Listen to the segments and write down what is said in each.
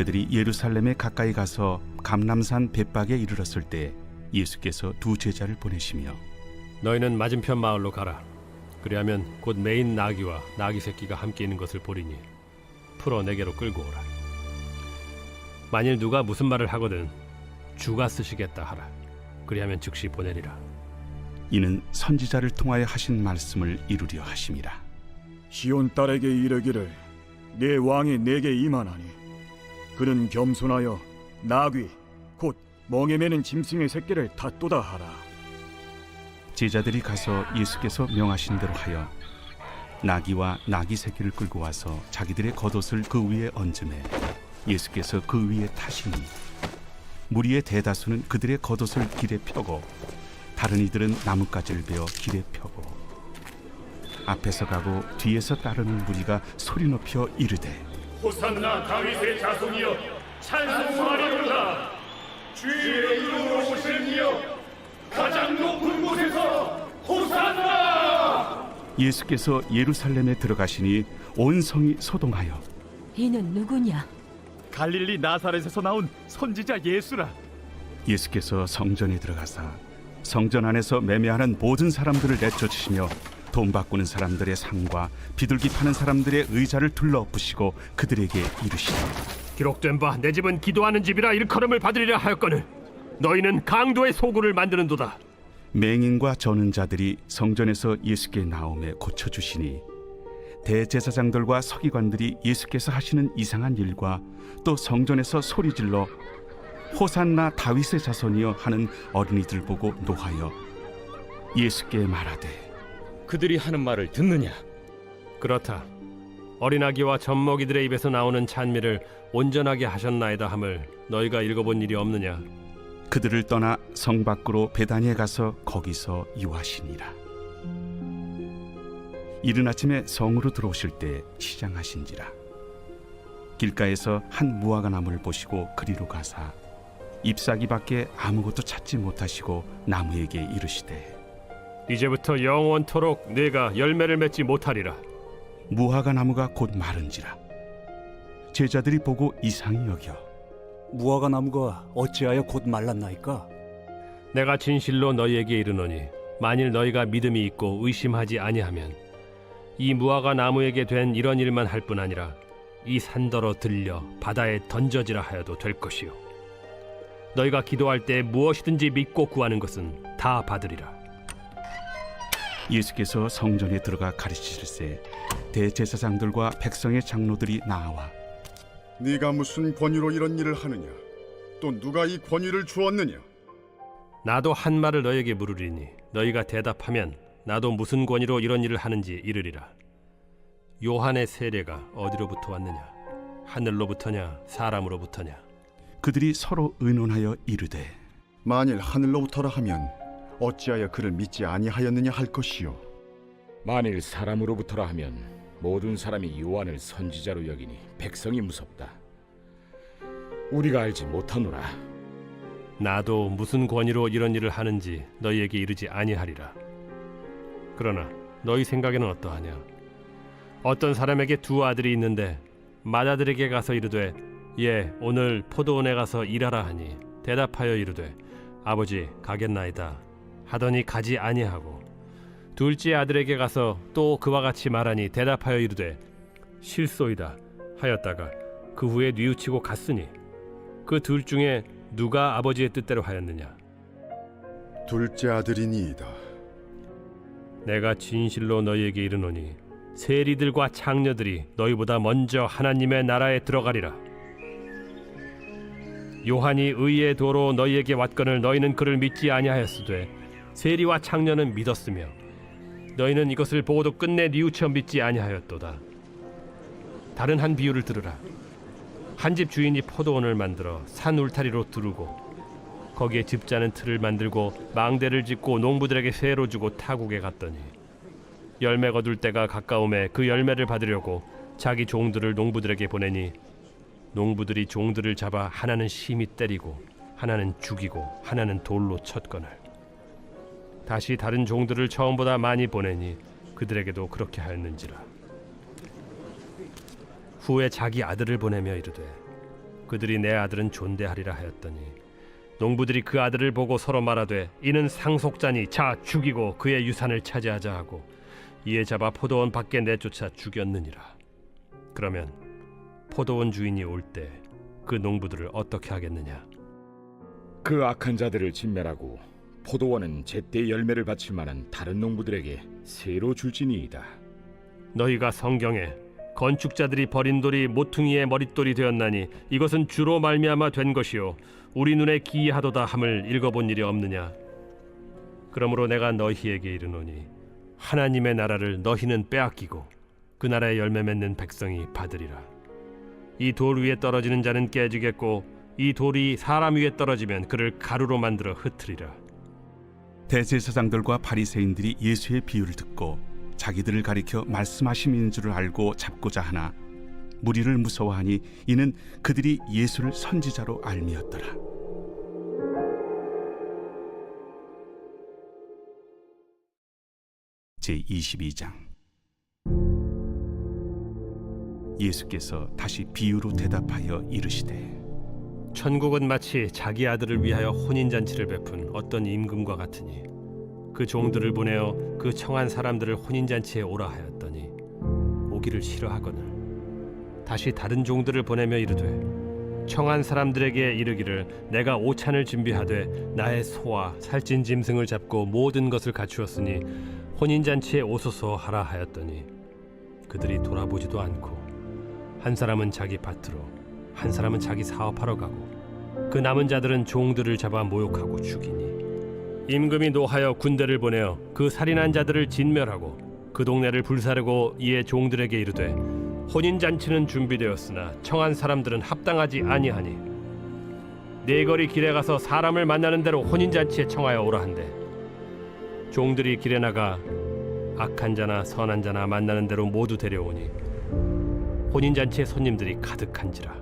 그들이 예루살렘에 가까이 가서 감람산 벳박에 이르렀을 때 예수께서 두 제자를 보내시며 너희는 맞은편 마을로 가라. 그리하면 곧 매인 나귀와 나귀 새끼가 함께 있는 것을 보리니 풀어 내게로 끌고 오라. 만일 누가 무슨 말을 하거든 주가 쓰시겠다 하라. 그리하면 즉시 보내리라. 이는 선지자를 통하여 하신 말씀을 이루려 하심이라. 시온 딸에게 이르기를 내 왕이 내게 임하나니 그는 겸손하여 나귀 곧 멍에 매는 짐승의 새끼를 닫도다 하라. 제자들이 가서 예수께서 명하신 대로 하여 나귀와 나귀 새끼를 끌고 와서 자기들의 겉옷을 그 위에 얹음에 예수께서 그 위에 타시니 무리의 대다수는 그들의 겉옷을 길에 펴고 다른 이들은 나뭇가지를 베어 길에 펴고 앞에서 가고 뒤에서 따르는 무리가 소리 높여 이르되 호산나 다윗의 자손이여 찬송하리로다. 주의 이름으로 오시는 이여 가장 높은 곳에서 호산나. 예수께서 예루살렘에 들어가시니 온 성이 소동하여 이는 누구냐? 갈릴리 나사렛에서 나온 선지자 예수라. 예수께서 성전에 들어가사 성전 안에서 매매하는 모든 사람들을 내쫓으시며 돈 바꾸는 사람들의 상과 비둘기 파는 사람들의 의자를 둘러엎으시고 그들에게 이르시되 기록된 바 내 집은 기도하는 집이라 일컬음을 받으리라 하였거늘 너희는 강도의 소굴을 만드는도다. 맹인과 저는 자들이 성전에서 예수께 나오매 고쳐주시니 대제사장들과 서기관들이 예수께서 하시는 이상한 일과 또 성전에서 소리질러 호산나 다윗의 자손이여 하는 어린이들 보고 노하여 예수께 말하되 그들이 하는 말을 듣느냐? 그렇다. 어린아기와 젖먹이들의 입에서 나오는 찬미를 온전하게 하셨나이다 함을 너희가 읽어본 일이 없느냐? 그들을 떠나 성 밖으로 베다니에 가서 거기서 유하시니라. 이른 아침에 성으로 들어오실 때 시장하신지라. 길가에서 한 무화과 나무를 보시고 그리로 가사 잎사귀밖에 아무것도 찾지 못하시고 나무에게 이르시되 이제부터 영원토록 네가 열매를 맺지 못하리라. 무화과 나무가 곧 마른지라. 제자들이 보고 이상히 여겨 무화과 나무가 어찌하여 곧 말랐나이까? 내가 진실로 너희에게 이르노니 만일 너희가 믿음이 있고 의심하지 아니하면 이 무화과 나무에게 된 이런 일만 할 뿐 아니라 이 산더러 들려 바다에 던져지라 하여도 될 것이요 너희가 기도할 때 무엇이든지 믿고 구하는 것은 다 받으리라. 예수께서 성전에 들어가 가르치실세 대제사장들과 백성의 장로들이 나와 네가 무슨 권위로 이런 일을 하느냐? 또 누가 이 권위를 주었느냐? 나도 한 말을 너희에게 물으리니 너희가 대답하면 나도 무슨 권위로 이런 일을 하는지 이르리라. 요한의 세례가 어디로부터 왔느냐? 하늘로부터냐 사람으로부터냐? 그들이 서로 의논하여 이르되 만일 하늘로부터라 하면 어찌하여 그를 믿지 아니하였느냐 할 것이요. 만일 사람으로부터라 하면 모든 사람이 요한을 선지자로 여기니 백성이 무섭다. 우리가 알지 못하노라. 나도 무슨 권위로 이런 일을 하는지 너희에게 이르지 아니하리라. 그러나 너희 생각에는 어떠하냐? 어떤 사람에게 두 아들이 있는데 맏아들에게 가서 이르되 예 오늘 포도원에 가서 일하라 하니 대답하여 이르되 아버지 가겠나이다 하더니 가지 아니하고 둘째 아들에게 가서 또 그와 같이 말하니 대답하여 이르되 실소이다 하였다가 그 후에 뉘우치고 갔으니 그 둘 중에 누가 아버지의 뜻대로 하였느냐? 둘째 아들이니이다. 내가 진실로 너희에게 이르노니 세리들과 창녀들이 너희보다 먼저 하나님의 나라에 들어가리라. 요한이 의의 도로 너희에게 왔거늘 너희는 그를 믿지 아니하였으되 세리와 창녀는 믿었으며 너희는 이것을 보고도 끝내 뉘우쳐 믿지 아니하였도다. 다른 한 비유를 들으라. 한 집 주인이 포도원을 만들어 산 울타리로 두르고 거기에 집자는 틀을 만들고 망대를 짓고 농부들에게 세로 주고 타국에 갔더니 열매 거둘 때가 가까움에 그 열매를 받으려고 자기 종들을 농부들에게 보내니 농부들이 종들을 잡아 하나는 심히 때리고 하나는 죽이고 하나는 돌로 쳤거늘 다시 다른 종들을 처음보다 많이 보내니 그들에게도 그렇게 하였는지라. 후에 자기 아들을 보내며 이르되 그들이 내 아들은 존대하리라 하였더니 농부들이 그 아들을 보고 서로 말하되 이는 상속자니 자 죽이고 그의 유산을 차지하자 하고 이에 잡아 포도원 밖에 내쫓아 죽였느니라. 그러면 포도원 주인이 올 때 그 농부들을 어떻게 하겠느냐? 그 악한 자들을 진멸하고 포도원은 제때 열매를 바칠 만한 다른 농부들에게 새로 줄지니이다. 너희가 성경에 건축자들이 버린 돌이 모퉁이의 머릿돌이 되었나니 이것은 주로 말미암아 된 것이요 우리 눈에 기이하도다 함을 읽어본 일이 없느냐? 그러므로 내가 너희에게 이르노니 하나님의 나라를 너희는 빼앗기고 그 나라의 열매 맺는 백성이 받으리라. 이 돌 위에 떨어지는 자는 깨지겠고 이 돌이 사람 위에 떨어지면 그를 가루로 만들어 흩으리라. 대제사장들과 바리새인들이 예수의 비유를 듣고 자기들을 가리켜 말씀하심인 줄을 알고 잡고자 하나 무리를 무서워하니 이는 그들이 예수를 선지자로 알미었더라. 제22장. 예수께서 다시 비유로 대답하여 이르시되 천국은 마치 자기 아들을 위하여 혼인잔치를 베푼 어떤 임금과 같으니 그 종들을 보내어 그 청한 사람들을 혼인잔치에 오라 하였더니 오기를 싫어하거늘 다시 다른 종들을 보내며 이르되 청한 사람들에게 이르기를 내가 오찬을 준비하되 나의 소와 살찐 짐승을 잡고 모든 것을 갖추었으니 혼인잔치에 오소서 하라 하였더니 그들이 돌아보지도 않고 한 사람은 자기 밭으로 한 사람은 자기 사업하러 가고 그 남은 자들은 종들을 잡아 모욕하고 죽이니 임금이 노하여 군대를 보내어 그 살인한 자들을 진멸하고 그 동네를 불사르고 이에 종들에게 이르되 혼인잔치는 준비되었으나 청한 사람들은 합당하지 아니하니 네거리 길에 가서 사람을 만나는 대로 혼인잔치에 청하여 오라 한대 종들이 길에 나가 악한 자나 선한 자나 만나는 대로 모두 데려오니 혼인잔치에 손님들이 가득한지라.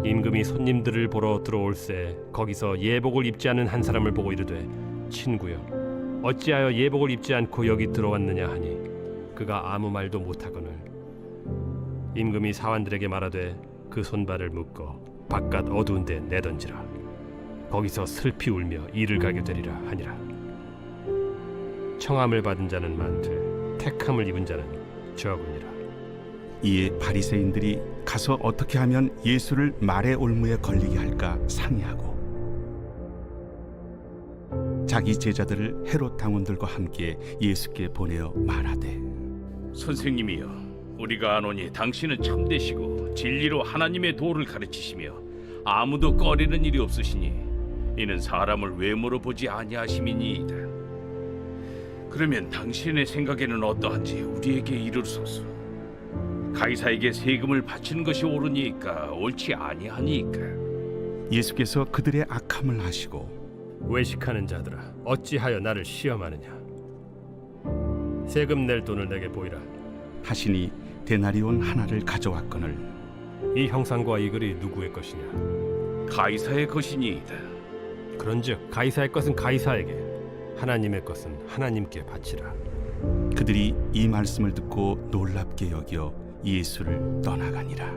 임금이 손님들을 보러 들어올새 거기서 예복을 입지 않은 한 사람을 보고 이르되 친구여 어찌하여 예복을 입지 않고 여기 들어왔느냐 하니 그가 아무 말도 못하거늘 임금이 사환들에게 말하되 그 손발을 묶어 바깥 어두운 데 내던지라. 거기서 슬피 울며 이를 가게 되리라 하니라. 청함을 받은 자는 많되 택함을 입은 자는 적으니라. 이에 바리새인들이 가서 어떻게 하면 예수를 말의 올무에 걸리게 할까 상의하고 자기 제자들을 헤롯 당원들과 함께 예수께 보내어 말하되 선생님이여, 우리가 아노니 당신은 참되시고 진리로 하나님의 도를 가르치시며 아무도 꺼리는 일이 없으시니 이는 사람을 외모로 보지 아니하심이니이다. 그러면 당신의 생각에는 어떠한지 우리에게 이르소서. 가이사에게 세금을 바치는 것이 옳으니까 옳지 아니하니까. 예수께서 그들의 악함을 아시고 외식하는 자들아 어찌하여 나를 시험하느냐. 세금 낼 돈을 내게 보이라. 하시니 데나리온 하나를 가져왔거늘 이 형상과 이 글이 누구의 것이냐. 가이사의 것이니이다. 그런즉 가이사의 것은 가이사에게 하나님의 것은 하나님께 바치라. 그들이 이 말씀을 듣고 놀랍게 여겨 예수를 떠나가니라.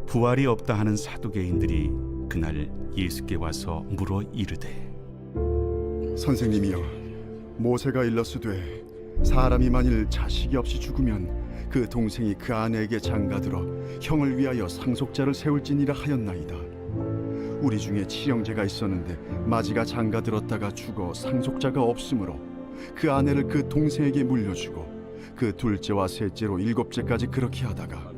부활이 없다 하는 사두개인들이 그날 예수께 와서 물어 이르되 선생님이여, 모세가 일렀으되 사람이 만일 자식이 없이 죽으면 그 동생이 그 아내에게 장가들어 형을 위하여 상속자를 세울지니라 하였나이다. 우리 중에 칠형제가 있었는데 마지가 장가들었다가 죽어 상속자가 없으므로 그 아내를 그 동생에게 물려주고 그 둘째와 셋째로 일곱째까지 그렇게 하다가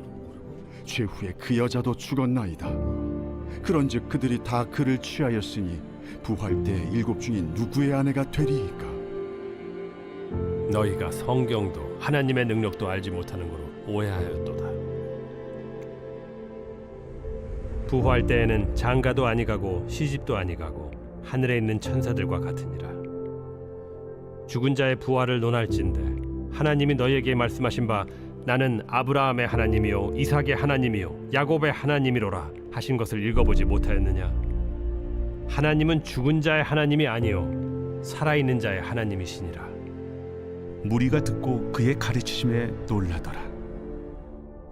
최후에 그 여자도 죽었나이다. 그런즉 그들이 다 그를 취하였으니 부활 때 일곱 중인 누구의 아내가 되리이까? 너희가 성경도 하나님의 능력도 알지 못하는 거로 오해하였도다. 부활 때에는 장가도 아니가고 시집도 아니가고 하늘에 있는 천사들과 같으니라. 죽은 자의 부활을 논할진대 하나님이 너희에게 말씀하신 바 나는 아브라함의 하나님이요 이삭의 하나님이요 야곱의 하나님이로라 하신 것을 읽어보지 못하였느냐. 하나님은 죽은 자의 하나님이 아니요 살아있는 자의 하나님이시니라. 무리가 듣고 그의 가르치심에 놀라더라.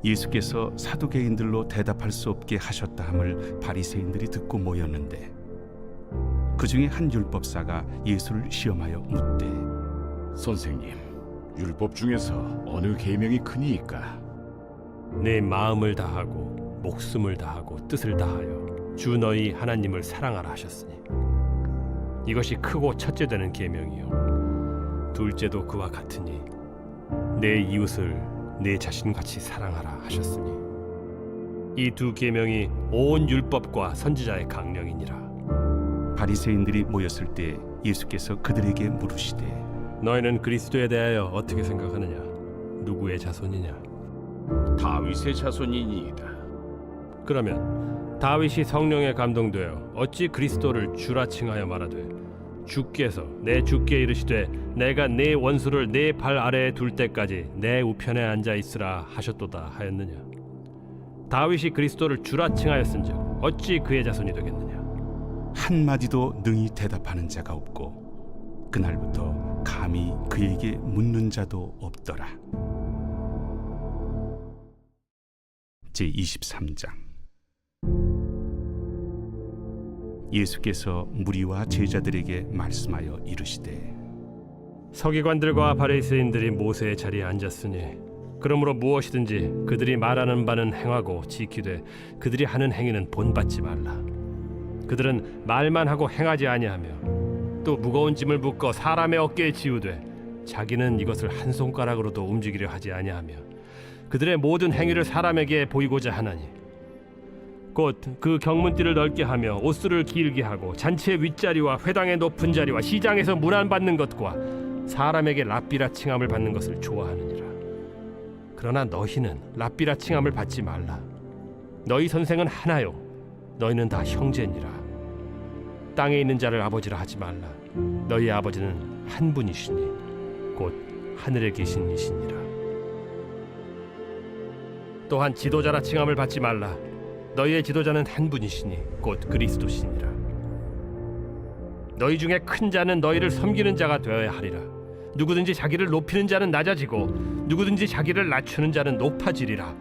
예수께서 사두개인들로 대답할 수 없게 하셨다 함을 바리새인들이 듣고 모였는데 그 중에 한 율법사가 예수를 시험하여 묻되 선생님, 율법 중에서 어느 계명이 크니이까? 내 마음을 다하고 목숨을 다하고 뜻을 다하여 주 너희 하나님을 사랑하라 하셨으니 이것이 크고 첫째 되는 계명이요 둘째도 그와 같으니 내 이웃을 내 자신같이 사랑하라 하셨으니 이 두 계명이 온 율법과 선지자의 강령이니라. 바리새인들이 모였을 때 예수께서 그들에게 물으시되 너희는 그리스도에 대하여 어떻게 생각하느냐? 누구의 자손이냐? 다윗의 자손이니이다. 그러면 다윗이 성령에 감동되어 어찌 그리스도를 주라 칭하여 말하되 주께서 내 주께 이르시되 내가 네 원수를 네 발 아래에 둘 때까지 내 우편에 앉아 있으라 하셨도다 하였느냐? 다윗이 그리스도를 주라 칭하였은즉 어찌 그의 자손이 되겠느냐? 한마디도 능히 대답하는 자가 없고 그날부터 감히 그에게 묻는 자도 없더라. 제23장 예수께서 무리와 제자들에게 말씀하여 이르시되 서기관들과 바리새인들이 모세의 자리에 앉았으니 그러므로 무엇이든지 그들이 말하는 바는 행하고 지키되 그들이 하는 행위는 본받지 말라. 그들은 말만 하고 행하지 아니하며 또 무거운 짐을 묶어 사람의 어깨에 지우되 자기는 이것을 한 손가락으로도 움직이려 하지 아니하며 그들의 모든 행위를 사람에게 보이고자 하나니 곧 그 경문띠를 넓게 하며 옷수를 길게 하고 잔치의 윗자리와 회당의 높은 자리와 시장에서 문안받는 것과 사람에게 랍비라 칭함을 받는 것을 좋아하느니라. 그러나 너희는 랍비라 칭함을 받지 말라. 너희 선생은 하나요 너희는 다 형제니라. 땅에 있는 자를 아버지라 하지 말라. 너희 아버지는 한 분이시니 곧 하늘에 계신 이시니라. 또한 지도자라 칭함을 받지 말라. 너희의 지도자는 한 분이시니 곧 그리스도시니라. 너희 중에 큰 자는 너희를 섬기는 자가 되어야 하리라. 누구든지 자기를 높이는 자는 낮아지고 누구든지 자기를 낮추는 자는 높아지리라.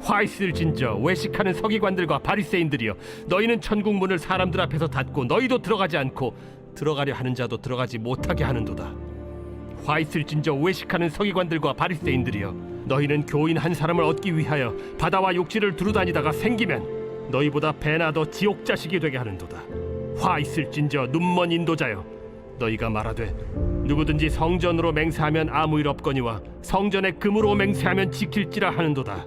화 있을진저 외식하는 서기관들과 바리새인들이여, 너희는 천국 문을 사람들 앞에서 닫고 너희도 들어가지 않고 들어가려 하는 자도 들어가지 못하게 하는도다. 화 있을진저 외식하는 서기관들과 바리새인들이여, 너희는 교인 한 사람을 얻기 위하여 바다와 욕지를 두루다니다가 생기면 너희보다 배나 더 지옥 자식이 되게 하는도다. 화 있을진저 눈먼 인도자여, 너희가 말하되 누구든지 성전으로 맹세하면 아무 일 없거니와 성전에 금으로 맹세하면 지킬지라 하는도다.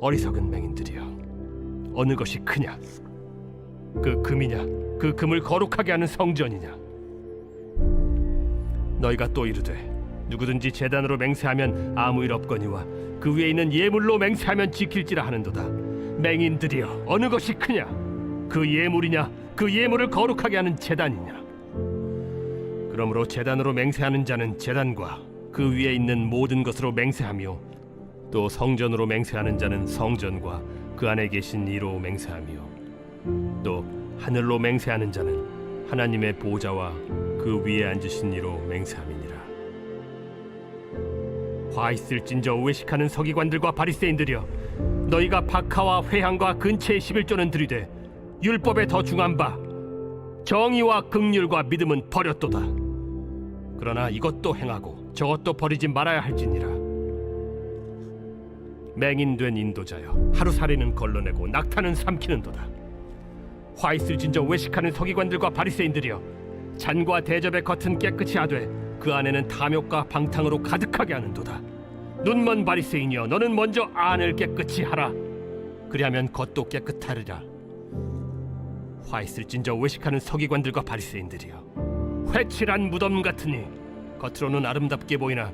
어리석은 맹인들이여, 어느 것이 크냐? 그 금이냐? 그 금을 거룩하게 하는 성전이냐? 너희가 또 이르되 누구든지 제단으로 맹세하면 아무 일 없거니와 그 위에 있는 예물로 맹세하면 지킬지라 하는도다. 맹인들이여, 어느 것이 크냐? 그 예물이냐? 그 예물을 거룩하게 하는 제단이냐? 그러므로 제단으로 맹세하는 자는 제단과 그 위에 있는 모든 것으로 맹세하며 또 성전으로 맹세하는 자는 성전과 그 안에 계신 이로 맹세하며 또 하늘로 맹세하는 자는 하나님의 보좌와 그 위에 앉으신 이로 맹세함이니라. 화 있을진저 외식하는 서기관들과 바리새인들이여, 너희가 박하와 회향과 근체의 11조는 들이되 율법에 더 중한 바 정의와 긍휼과 믿음은 버렸도다. 그러나 이것도 행하고 저것도 버리지 말아야 할지니라. 맹인된 인도자여, 하루살이는 걸러내고 낙타는 삼키는도다. 화 있을진저 외식하는 서기관들과 바리새인들이여, 잔과 대접의 겉은 깨끗이 하되 그 안에는 탐욕과 방탕으로 가득하게 하는도다. 눈먼 바리새인이여, 너는 먼저 안을 깨끗이 하라. 그리하면 겉도 깨끗하리라. 화 있을진저 외식하는 서기관들과 바리새인들이여, 회칠한 무덤 같으니 겉으로는 아름답게 보이나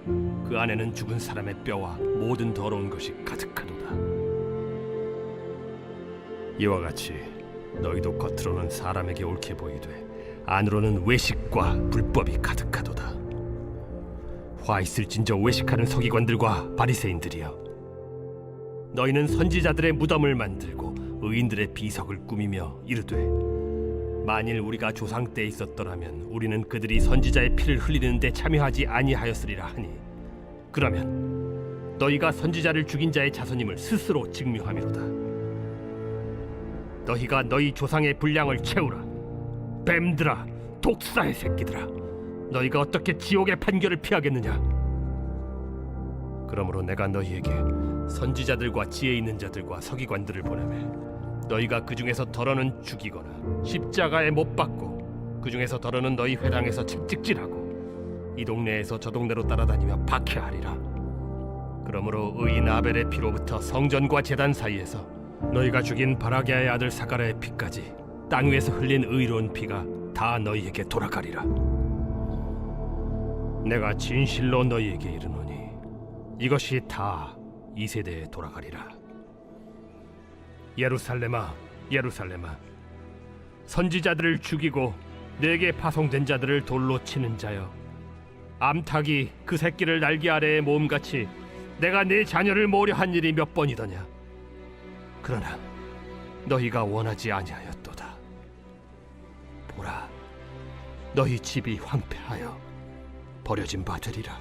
그 안에는 죽은 사람의 뼈와 모든 더러운 것이 가득하도다. 이와 같이 너희도 겉으로는 사람에게 옳게 보이되 안으로는 외식과 불법이 가득하도다. 화 있을진저 외식하는 서기관들과 바리새인들이여, 너희는 선지자들의 무덤을 만들고 의인들의 비석을 꾸미며 이르되 만일 우리가 조상 때 있었더라면 우리는 그들이 선지자의 피를 흘리는 데 참여하지 아니하였으리라 하니, 그러면 너희가 선지자를 죽인 자의 자손임을 스스로 증명함이로다. 너희가 너희 조상의 분량을 채우라. 뱀들아, 독사의 새끼들아, 너희가 어떻게 지옥의 판결을 피하겠느냐? 그러므로 내가 너희에게 선지자들과 지혜 있는 자들과 서기관들을 보내매 너희가 그 중에서 덜어는 죽이거나 십자가에 못 박고 그 중에서 덜어는 너희 회당에서 채찍질하고 이 동네에서 저 동네로 따라다니며 박해하리라. 그러므로 의인 아벨의 피로부터 성전과 제단 사이에서 너희가 죽인 바라게아의 아들 사가랴의 피까지 땅 위에서 흘린 의로운 피가 다 너희에게 돌아가리라. 내가 진실로 너희에게 이르노니 이것이 다 이 세대에 돌아가리라. 예루살렘아, 예루살렘아, 선지자들을 죽이고 내게 파송된 자들을 돌로 치는 자여, 암탉이 그 새끼를 날개 아래에 모음같이 내가 네 자녀를 모으려 한 일이 몇 번이더냐. 그러나 너희가 원하지 아니하였도다. 보라, 너희 집이 황폐하여 버려진 바 되리라.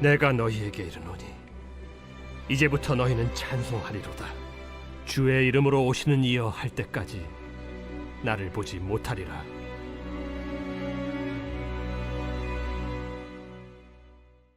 내가 너희에게 이르노니 이제부터 너희는 찬송하리로다. 주의 이름으로 오시는 이여 할 때까지 나를 보지 못하리라.